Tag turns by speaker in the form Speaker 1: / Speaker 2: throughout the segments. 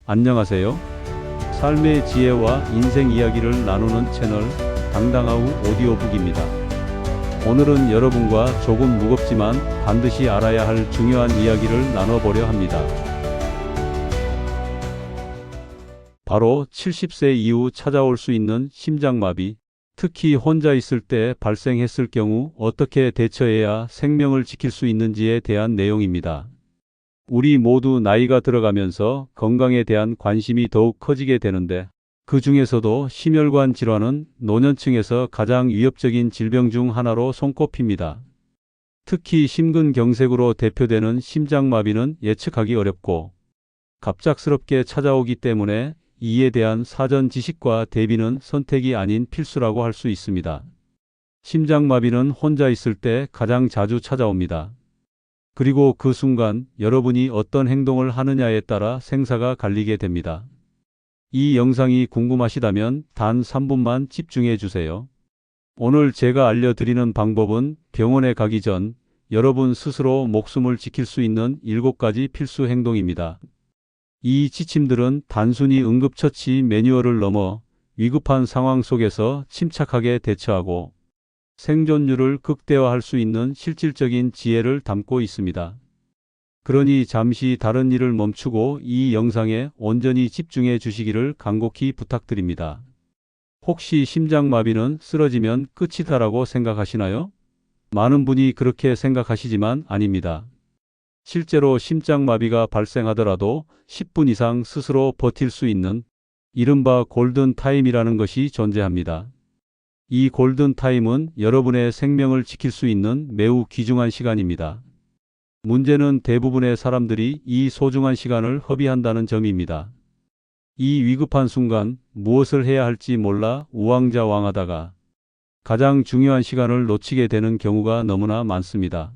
Speaker 1: 안녕하세요. 삶의 지혜와 인생 이야기를 나누는 채널 당당하우 오디오북입니다. 오늘은 여러분과 조금 무겁지만 반드시 알아야 할 중요한 이야기를 나눠보려 합니다. 바로 70세 이후 찾아올 수 있는 심장마비, 특히 혼자 있을 때 발생했을 경우 어떻게 대처해야 생명을 지킬 수 있는지에 대한 내용입니다. 우리 모두 나이가 들어가면서 건강에 대한 관심이 더욱 커지게 되는데, 그 중에서도 심혈관 질환은 노년층에서 가장 위협적인 질병 중 하나로 손꼽힙니다. 특히 심근경색으로 대표되는 심장마비는 예측하기 어렵고 갑작스럽게 찾아오기 때문에 이에 대한 사전 지식과 대비는 선택이 아닌 필수라고 할 수 있습니다. 심장마비는 혼자 있을 때 가장 자주 찾아옵니다. 그리고 그 순간 여러분이 어떤 행동을 하느냐에 따라 생사가 갈리게 됩니다. 이 영상이 궁금하시다면 단 3분만 집중해 주세요. 오늘 제가 알려드리는 방법은 병원에 가기 전 여러분 스스로 목숨을 지킬 수 있는 7가지 필수 행동입니다. 이 지침들은 단순히 응급처치 매뉴얼을 넘어 위급한 상황 속에서 침착하게 대처하고 생존율을 극대화할 수 있는 실질적인 지혜를 담고 있습니다. 그러니 잠시 다른 일을 멈추고 이 영상에 온전히 집중해 주시기를 간곡히 부탁드립니다. 혹시 심장마비는 쓰러지면 끝이다라고 생각하시나요? 많은 분이 그렇게 생각하시지만 아닙니다. 실제로 심장마비가 발생하더라도 10분 이상 스스로 버틸 수 있는 이른바 골든타임이라는 것이 존재합니다. 이 골든타임은 여러분의 생명을 지킬 수 있는 매우 귀중한 시간입니다. 문제는 대부분의 사람들이 이 소중한 시간을 허비한다는 점입니다. 이 위급한 순간 무엇을 해야 할지 몰라 우왕좌왕하다가 가장 중요한 시간을 놓치게 되는 경우가 너무나 많습니다.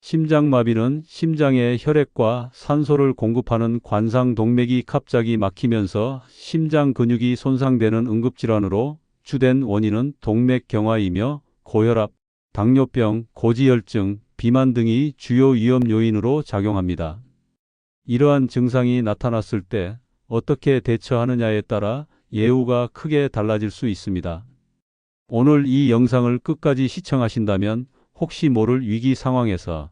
Speaker 1: 심장마비는 심장에 혈액과 산소를 공급하는 관상동맥이 갑자기 막히면서 심장 근육이 손상되는 응급질환으로 주된 원인은 동맥경화이며 고혈압, 당뇨병, 고지혈증, 비만 등이 주요 위험 요인으로 작용합니다. 이러한 증상이 나타났을 때 어떻게 대처하느냐에 따라 예후가 크게 달라질 수 있습니다. 오늘 이 영상을 끝까지 시청하신다면 혹시 모를 위기 상황에서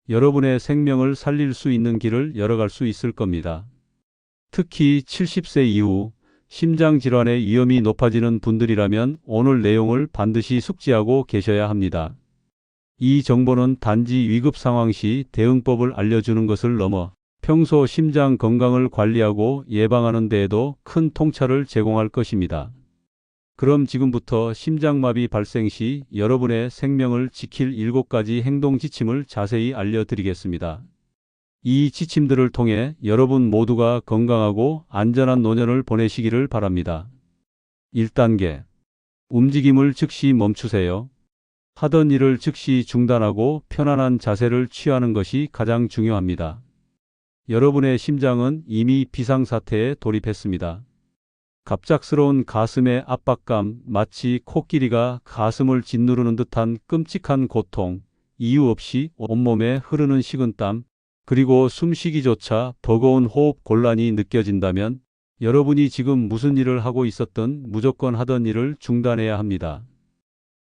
Speaker 1: 여러분의 생명을 살릴 수 있는 길을 열어갈 수 있을 겁니다. 특히 70세 이후 심장질환의 위험이 높아지는 분들이라면 오늘 내용을 반드시 숙지하고 계셔야 합니다. 이 정보는 단지 위급 상황 시 대응법을 알려주는 것을 넘어 평소 심장 건강을 관리하고 예방하는 데에도 큰 통찰을 제공할 것입니다. 그럼 지금부터 심장마비 발생 시 여러분의 생명을 지킬 7가지 행동 지침을 자세히 알려드리겠습니다. 이 지침들을 통해 여러분 모두가 건강하고 안전한 노년을 보내시기를 바랍니다. 1단계. 움직임을 즉시 멈추세요. 하던 일을 즉시 중단하고 편안한 자세를 취하는 것이 가장 중요합니다. 여러분의 심장은 이미 비상사태에 돌입했습니다. 갑작스러운 가슴의 압박감, 마치 코끼리가 가슴을 짓누르는 듯한 끔찍한 고통, 이유 없이 온몸에 흐르는 식은땀, 그리고 숨쉬기조차 버거운 호흡 곤란이 느껴진다면 여러분이 지금 무슨 일을 하고 있었든 무조건 하던 일을 중단해야 합니다.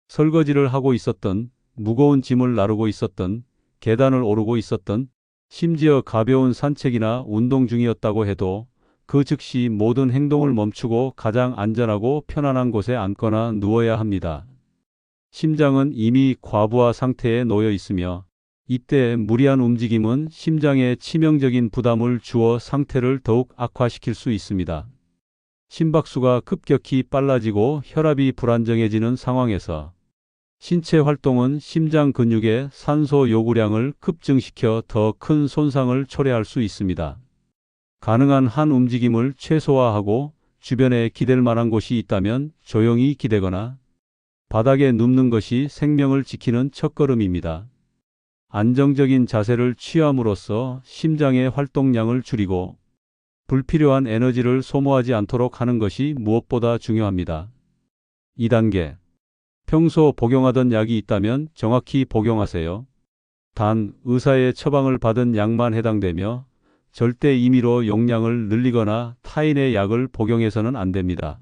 Speaker 1: 설거지를 하고 있었든, 무거운 짐을 나르고 있었든, 계단을 오르고 있었든, 심지어 가벼운 산책이나 운동 중이었다고 해도 그 즉시 모든 행동을 멈추고 가장 안전하고 편안한 곳에 앉거나 누워야 합니다. 심장은 이미 과부하 상태에 놓여 있으며 이때 무리한 움직임은 심장에 치명적인 부담을 주어 상태를 더욱 악화시킬 수 있습니다. 심박수가 급격히 빨라지고 혈압이 불안정해지는 상황에서 신체 활동은 심장 근육의 산소 요구량을 급증시켜 더 큰 손상을 초래할 수 있습니다. 가능한 한 움직임을 최소화하고 주변에 기댈 만한 곳이 있다면 조용히 기대거나 바닥에 눕는 것이 생명을 지키는 첫걸음입니다. 안정적인 자세를 취함으로써 심장의 활동량을 줄이고 불필요한 에너지를 소모하지 않도록 하는 것이 무엇보다 중요합니다. 2단계. 평소 복용하던 약이 있다면 정확히 복용하세요. 단 의사의 처방을 받은 약만 해당되며 절대 임의로 용량을 늘리거나 타인의 약을 복용해서는 안 됩니다.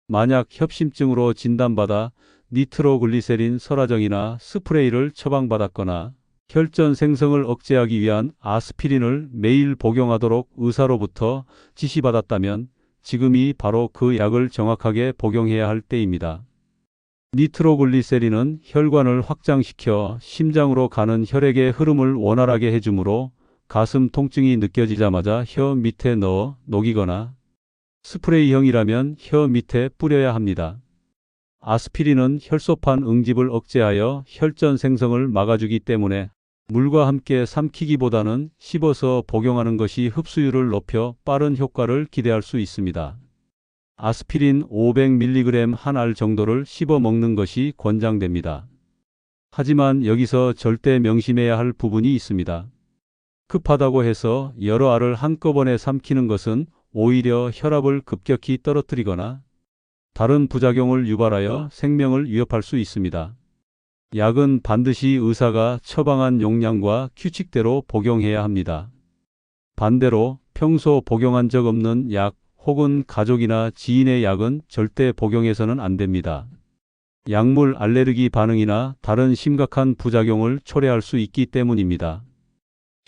Speaker 1: 만약 협심증으로 진단받아 니트로글리세린 설화정이나 스프레이를 처방받았거나 혈전 생성을 억제하기 위한 아스피린을 매일 복용하도록 의사로부터 지시받았다면 지금이 바로 그 약을 정확하게 복용해야 할 때입니다. 니트로글리세린은 혈관을 확장시켜 심장으로 가는 혈액의 흐름을 원활하게 해주므로 가슴 통증이 느껴지자마자 혀 밑에 넣어 녹이거나 스프레이형이라면 혀 밑에 뿌려야 합니다. 아스피린은 혈소판 응집을 억제하여 혈전 생성을 막아주기 때문에 물과 함께 삼키기보다는 씹어서 복용하는 것이 흡수율을 높여 빠른 효과를 기대할 수 있습니다. 아스피린 500mg 한 알 정도를 씹어 먹는 것이 권장됩니다. 하지만 여기서 절대 명심해야 할 부분이 있습니다. 급하다고 해서 여러 알을 한꺼번에 삼키는 것은 오히려 혈압을 급격히 떨어뜨리거나 다른 부작용을 유발하여 생명을 위협할 수 있습니다. 약은 반드시 의사가 처방한 용량과 규칙대로 복용해야 합니다. 반대로 평소 복용한 적 없는 약 혹은 가족이나 지인의 약은 절대 복용해서는 안 됩니다. 약물 알레르기 반응이나 다른 심각한 부작용을 초래할 수 있기 때문입니다.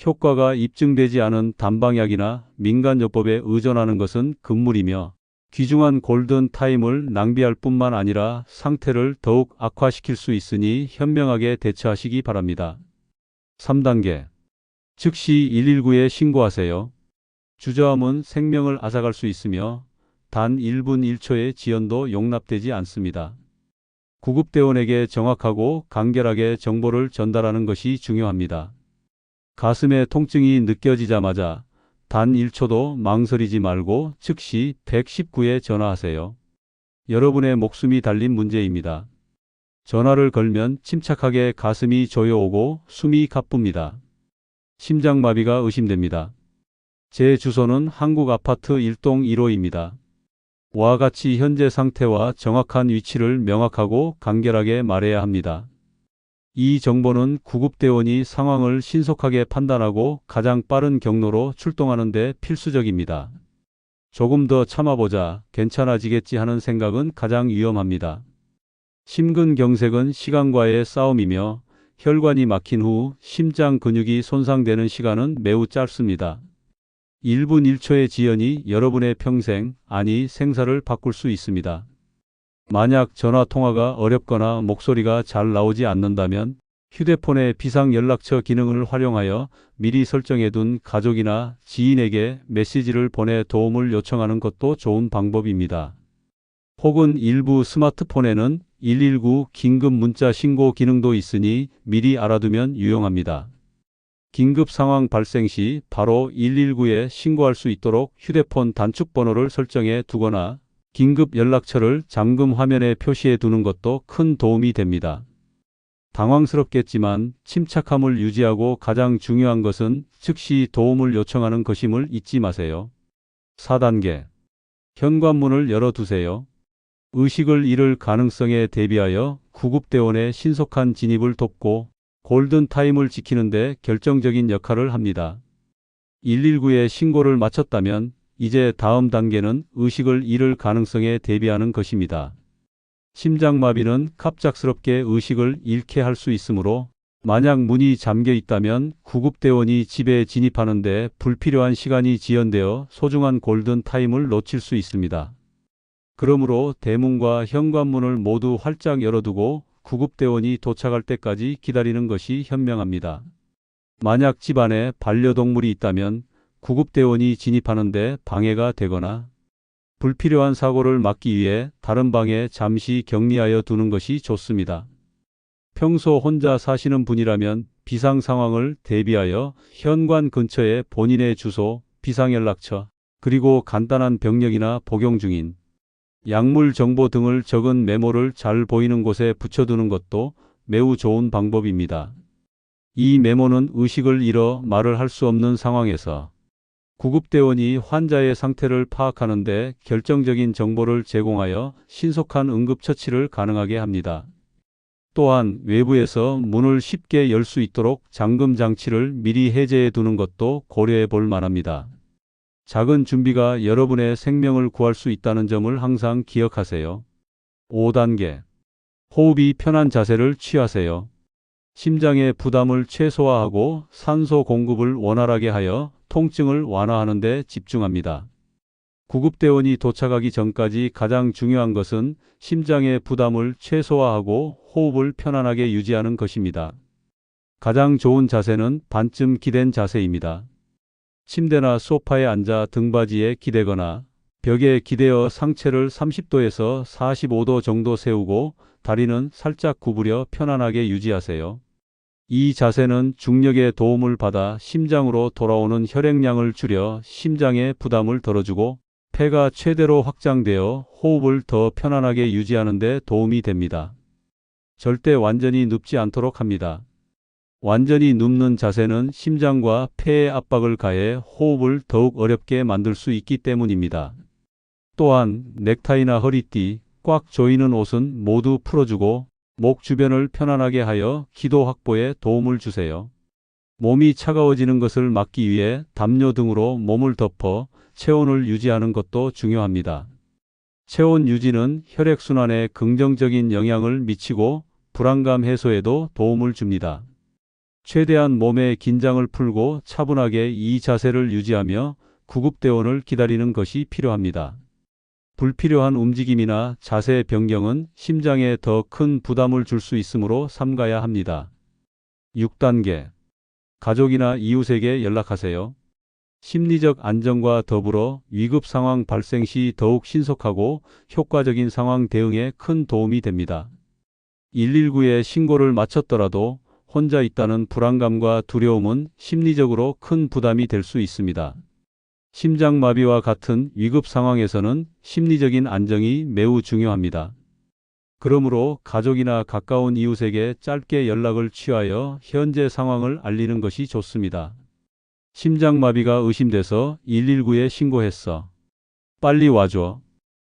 Speaker 1: 효과가 입증되지 않은 단방약이나 민간요법에 의존하는 것은 금물이며 귀중한 골든타임을 낭비할 뿐만 아니라 상태를 더욱 악화시킬 수 있으니 현명하게 대처하시기 바랍니다. 3단계. 즉시 119에 신고하세요. 주저함은 생명을 앗아갈 수 있으며 단 1분 1초의 지연도 용납되지 않습니다. 구급대원에게 정확하고 간결하게 정보를 전달하는 것이 중요합니다. 가슴에 통증이 느껴지자마자 단 1초도 망설이지 말고 즉시 119에 전화하세요. 여러분의 목숨이 달린 문제입니다. 전화를 걸면 침착하게 가슴이 조여오고 숨이 가쁩니다. 심장마비가 의심됩니다. 제 주소는 한국 아파트 1동 1호입니다. 와 같이 현재 상태와 정확한 위치를 명확하고 간결하게 말해야 합니다. 이 정보는 구급대원이 상황을 신속하게 판단하고 가장 빠른 경로로 출동하는 데 필수적입니다. 조금 더 참아보자, 괜찮아지겠지 하는 생각은 가장 위험합니다. 심근경색은 시간과의 싸움이며 혈관이 막힌 후 심장 근육이 손상되는 시간은 매우 짧습니다. 1분 1초의 지연이 여러분의 평생, 아니 생사를 바꿀 수 있습니다. 만약 전화 통화가 어렵거나 목소리가 잘 나오지 않는다면 휴대폰의 비상연락처 기능을 활용하여 미리 설정해둔 가족이나 지인에게 메시지를 보내 도움을 요청하는 것도 좋은 방법입니다. 혹은 일부 스마트폰에는 119 긴급 문자 신고 기능도 있으니 미리 알아두면 유용합니다. 긴급 상황 발생 시 바로 119에 신고할 수 있도록 휴대폰 단축 번호를 설정해 두거나 긴급 연락처를 잠금 화면에 표시해 두는 것도 큰 도움이 됩니다. 당황스럽겠지만 침착함을 유지하고 가장 중요한 것은 즉시 도움을 요청하는 것임을 잊지 마세요. 4단계. 현관문을 열어두세요. 의식을 잃을 가능성에 대비하여 구급대원의 신속한 진입을 돕고 골든타임을 지키는 데 결정적인 역할을 합니다. 119에 신고를 마쳤다면 이제 다음 단계는 의식을 잃을 가능성에 대비하는 것입니다. 심장마비는 갑작스럽게 의식을 잃게 할 수 있으므로 만약 문이 잠겨 있다면 구급대원이 집에 진입하는데 불필요한 시간이 지연되어 소중한 골든타임을 놓칠 수 있습니다. 그러므로 대문과 현관문을 모두 활짝 열어두고 구급대원이 도착할 때까지 기다리는 것이 현명합니다. 만약 집안에 반려동물이 있다면 구급대원이 진입하는데 방해가 되거나 불필요한 사고를 막기 위해 다른 방에 잠시 격리하여 두는 것이 좋습니다. 평소 혼자 사시는 분이라면 비상 상황을 대비하여 현관 근처에 본인의 주소, 비상연락처, 그리고 간단한 병력이나 복용 중인 약물 정보 등을 적은 메모를 잘 보이는 곳에 붙여두는 것도 매우 좋은 방법입니다. 이 메모는 의식을 잃어 말을 할 수 없는 상황에서 구급대원이 환자의 상태를 파악하는 데 결정적인 정보를 제공하여 신속한 응급처치를 가능하게 합니다. 또한 외부에서 문을 쉽게 열 수 있도록 잠금 장치를 미리 해제해 두는 것도 고려해 볼 만합니다. 작은 준비가 여러분의 생명을 구할 수 있다는 점을 항상 기억하세요. 5단계. 호흡이 편한 자세를 취하세요. 심장의 부담을 최소화하고 산소 공급을 원활하게 하여 통증을 완화하는 데 집중합니다. 구급대원이 도착하기 전까지 가장 중요한 것은 심장의 부담을 최소화하고 호흡을 편안하게 유지하는 것입니다. 가장 좋은 자세는 반쯤 기댄 자세입니다. 침대나 소파에 앉아 등받이에 기대거나 벽에 기대어 상체를 30도에서 45도 정도 세우고 다리는 살짝 구부려 편안하게 유지하세요. 이 자세는 중력의 도움을 받아 심장으로 돌아오는 혈액량을 줄여 심장의 부담을 덜어주고 폐가 최대로 확장되어 호흡을 더 편안하게 유지하는 데 도움이 됩니다. 절대 완전히 눕지 않도록 합니다. 완전히 눕는 자세는 심장과 폐에 압박을 가해 호흡을 더욱 어렵게 만들 수 있기 때문입니다. 또한 넥타이나 허리띠, 꽉 조이는 옷은 모두 풀어주고 목 주변을 편안하게 하여 기도 확보에 도움을 주세요. 몸이 차가워지는 것을 막기 위해 담요 등으로 몸을 덮어 체온을 유지하는 것도 중요합니다. 체온 유지는 혈액순환에 긍정적인 영향을 미치고 불안감 해소에도 도움을 줍니다. 최대한 몸의 긴장을 풀고 차분하게 이 자세를 유지하며 구급대원을 기다리는 것이 필요합니다. 불필요한 움직임이나 자세 변경은 심장에 더 큰 부담을 줄 수 있으므로 삼가야 합니다. 6단계. 가족이나 이웃에게 연락하세요. 심리적 안정과 더불어 위급 상황 발생 시 더욱 신속하고 효과적인 상황 대응에 큰 도움이 됩니다. 119에 신고를 마쳤더라도 혼자 있다는 불안감과 두려움은 심리적으로 큰 부담이 될 수 있습니다. 심장마비와 같은 위급 상황에서는 심리적인 안정이 매우 중요합니다. 그러므로 가족이나 가까운 이웃에게 짧게 연락을 취하여 현재 상황을 알리는 것이 좋습니다. 심장마비가 의심돼서 119에 신고했어. 빨리 와줘.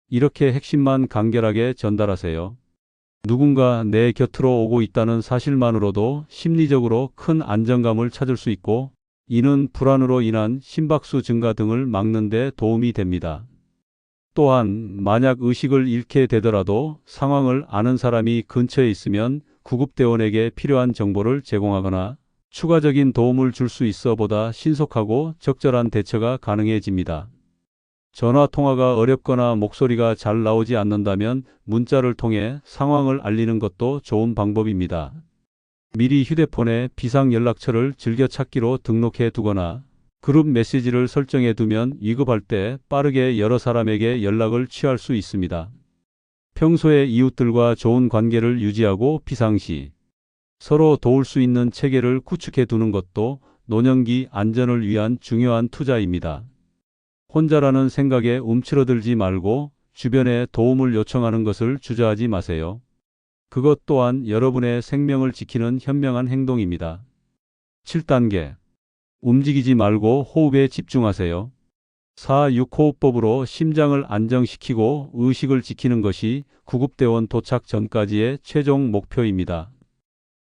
Speaker 1: 이렇게 핵심만 간결하게 전달하세요. 누군가 내 곁으로 오고 있다는 사실만으로도 심리적으로 큰 안정감을 찾을 수 있고 이는 불안으로 인한 심박수 증가 등을 막는 데 도움이 됩니다. 또한 만약 의식을 잃게 되더라도 상황을 아는 사람이 근처에 있으면 구급대원에게 필요한 정보를 제공하거나 추가적인 도움을 줄 수 있어 보다 신속하고 적절한 대처가 가능해집니다. 전화 통화가 어렵거나 목소리가 잘 나오지 않는다면 문자를 통해 상황을 알리는 것도 좋은 방법입니다. 미리 휴대폰에 비상연락처를 즐겨찾기로 등록해 두거나 그룹 메시지를 설정해 두면 위급할 때 빠르게 여러 사람에게 연락을 취할 수 있습니다. 평소에 이웃들과 좋은 관계를 유지하고 비상시 서로 도울 수 있는 체계를 구축해 두는 것도 노년기 안전을 위한 중요한 투자입니다. 혼자라는 생각에 움츠러들지 말고 주변에 도움을 요청하는 것을 주저하지 마세요. 그것 또한 여러분의 생명을 지키는 현명한 행동입니다. 7단계. 움직이지 말고 호흡에 집중하세요. 4-6호흡법으로 심장을 안정시키고 의식을 지키는 것이 구급대원 도착 전까지의 최종 목표입니다.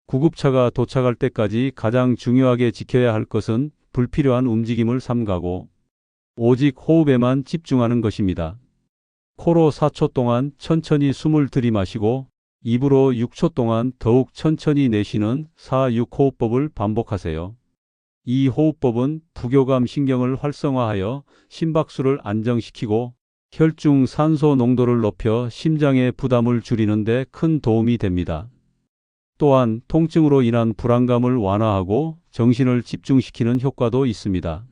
Speaker 1: 구급차가 도착할 때까지 가장 중요하게 지켜야 할 것은 불필요한 움직임을 삼가고 오직 호흡에만 집중하는 것입니다. 코로 4초 동안 천천히 숨을 들이마시고 입으로 6초 동안 더욱 천천히 내쉬는 4-6호흡법을 반복하세요. 이 호흡법은 부교감 신경을 활성화하여 심박수를 안정시키고 혈중 산소 농도를 높여 심장의 부담을 줄이는 데 큰 도움이 됩니다. 또한 통증으로 인한 불안감을 완화하고 정신을 집중시키는 효과도 있습니다.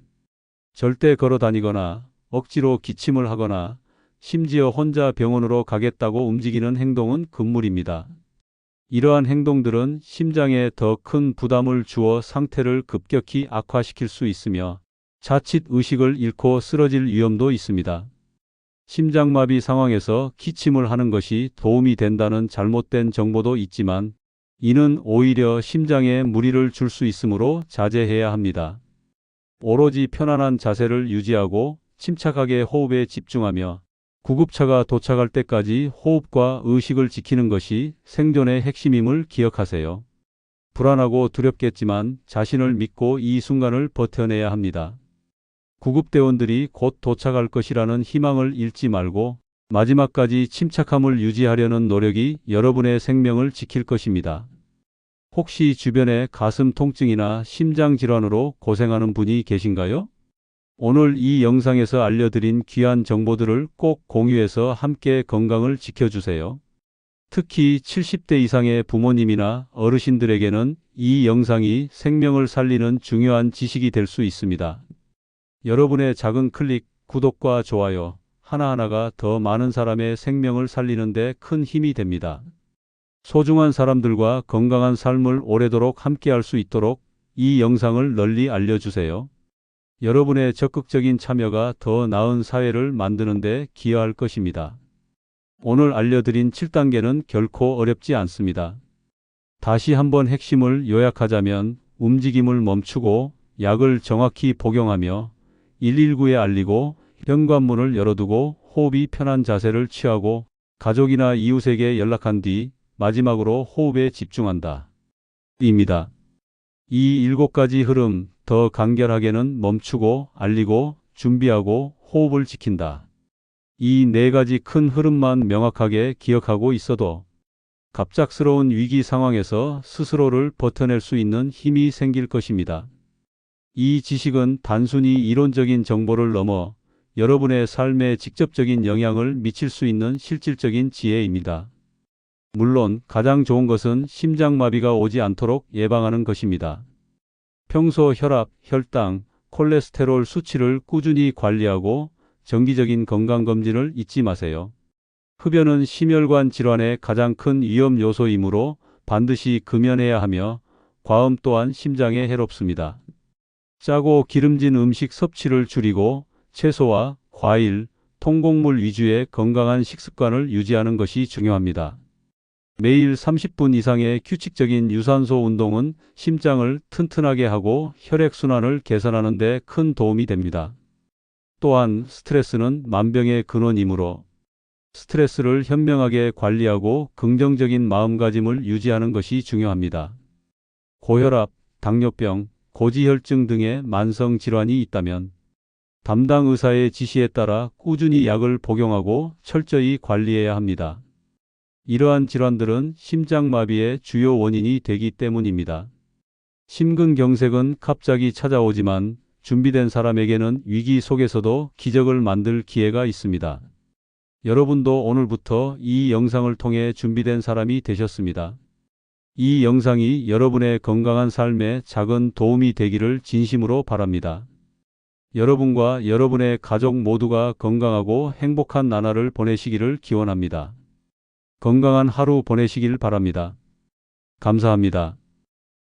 Speaker 1: 절대 걸어 다니거나 억지로 기침을 하거나 심지어 혼자 병원으로 가겠다고 움직이는 행동은 금물입니다. 이러한 행동들은 심장에 더 큰 부담을 주어 상태를 급격히 악화시킬 수 있으며 자칫 의식을 잃고 쓰러질 위험도 있습니다. 심장마비 상황에서 기침을 하는 것이 도움이 된다는 잘못된 정보도 있지만 이는 오히려 심장에 무리를 줄 수 있으므로 자제해야 합니다. 오로지 편안한 자세를 유지하고 침착하게 호흡에 집중하며 구급차가 도착할 때까지 호흡과 의식을 지키는 것이 생존의 핵심임을 기억하세요. 불안하고 두렵겠지만 자신을 믿고 이 순간을 버텨내야 합니다. 구급대원들이 곧 도착할 것이라는 희망을 잃지 말고 마지막까지 침착함을 유지하려는 노력이 여러분의 생명을 지킬 것입니다. 혹시 주변에 가슴 통증이나 심장 질환으로 고생하는 분이 계신가요? 오늘 이 영상에서 알려드린 귀한 정보들을 꼭 공유해서 함께 건강을 지켜주세요. 특히 70대 이상의 부모님이나 어르신들에게는 이 영상이 생명을 살리는 중요한 지식이 될 수 있습니다. 여러분의 작은 클릭, 구독과 좋아요 하나하나가 더 많은 사람의 생명을 살리는 데 큰 힘이 됩니다. 소중한 사람들과 건강한 삶을 오래도록 함께할 수 있도록 이 영상을 널리 알려주세요. 여러분의 적극적인 참여가 더 나은 사회를 만드는 데 기여할 것입니다. 오늘 알려드린 7단계는 결코 어렵지 않습니다. 다시 한번 핵심을 요약하자면 움직임을 멈추고 약을 정확히 복용하며 119에 알리고 현관문을 열어두고 호흡이 편한 자세를 취하고 가족이나 이웃에게 연락한 뒤 마지막으로 호흡에 집중한다. 입니다. 이 7가지 흐름 더 간결하게는 멈추고 알리고 준비하고 호흡을 지킨다. 이 4가지 큰 흐름만 명확하게 기억하고 있어도 갑작스러운 위기 상황에서 스스로를 버텨낼 수 있는 힘이 생길 것입니다. 이 지식은 단순히 이론적인 정보를 넘어 여러분의 삶에 직접적인 영향을 미칠 수 있는 실질적인 지혜입니다. 물론 가장 좋은 것은 심장마비가 오지 않도록 예방하는 것입니다. 평소 혈압, 혈당, 콜레스테롤 수치를 꾸준히 관리하고 정기적인 건강검진을 잊지 마세요. 흡연은 심혈관 질환의 가장 큰 위험 요소이므로 반드시 금연해야 하며 과음 또한 심장에 해롭습니다. 짜고 기름진 음식 섭취를 줄이고 채소와 과일, 통곡물 위주의 건강한 식습관을 유지하는 것이 중요합니다. 매일 30분 이상의 규칙적인 유산소 운동은 심장을 튼튼하게 하고 혈액순환을 개선하는 데 큰 도움이 됩니다. 또한 스트레스는 만병의 근원이므로 스트레스를 현명하게 관리하고 긍정적인 마음가짐을 유지하는 것이 중요합니다. 고혈압, 당뇨병, 고지혈증 등의 만성 질환이 있다면 담당 의사의 지시에 따라 꾸준히 약을 복용하고 철저히 관리해야 합니다. 이러한 질환들은 심장마비의 주요 원인이 되기 때문입니다. 심근경색은 갑자기 찾아오지만 준비된 사람에게는 위기 속에서도 기적을 만들 기회가 있습니다. 여러분도 오늘부터 이 영상을 통해 준비된 사람이 되셨습니다. 이 영상이 여러분의 건강한 삶에 작은 도움이 되기를 진심으로 바랍니다. 여러분과 여러분의 가족 모두가 건강하고 행복한 나날을 보내시기를 기원합니다. 건강한 하루 보내시길 바랍니다. 감사합니다.